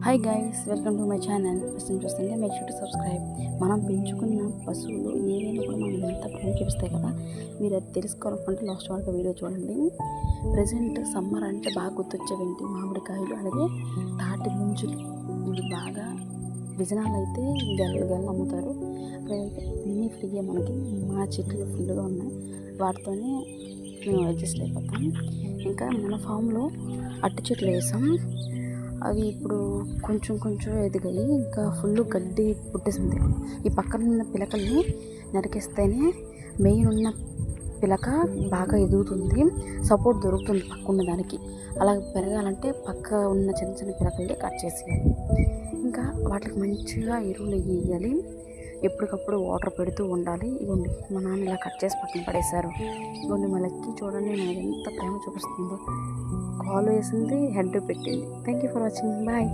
Hi guys, welcome to my channel. First time చూస్తుంటే make sure to subscribe. మనం పెంచుకున్న పశువులు ఏవైనా కూడా మనం ఎంత ప్రేమ చూపిస్తాయి కదా. మీరు అది తెలుసుకోవాలనుకుంటే లాస్ట్ వరకు వీడియో చూడండి. ప్రజెంట్ సమ్మర్ అంటే బాగా గుర్తొచ్చేవేంటి, మామిడికాయలు, అలాగే తాటి ముంజులు. ఇవి బాగా విజనాలు అయితే గెల్ల అమ్ముతారు. అక్కడైతే అన్నీ ఫ్రీగా మనకి, మా చెట్లు ఫుల్గా ఉన్నాయి. వాటితోనే మేము అడ్జస్ట్ అయిపోతాం. ఇంకా మన ఫామ్లో అట్టి చెట్లు వేసాం. అవి ఇప్పుడు కొంచెం ఎదిగాయి. ఇంకా ఫుల్ గడ్డి పుట్టేసింది. ఈ పక్కన ఉన్న పిలకల్ని నరికేస్తేనే మెయిన్ ఉన్న పిలక బాగా ఎదుగుతుంది, సపోర్ట్ దొరుకుతుంది పక్కన్న దానికి. అలా పెరగాలంటే పక్క ఉన్న చిన్న పిలకల్ని కట్ చేసేయాలి. ఇంకా వాటికి మంచిగా ఎరువులు వేయాలి, ఎప్పటికప్పుడు వాటర్ పెడుతూ ఉండాలి. ఇవ్వండి, మా నాన్న ఇలా కట్ చేసి పక్కన పడేశారు. ఇవ్వండి, మా లక్కీ చూడండి నాకు ఎంత ప్రేమ చూపిస్తుందో. కాలు వేసింది, హెడ్ పెట్టింది. Thank you for watching. Bye.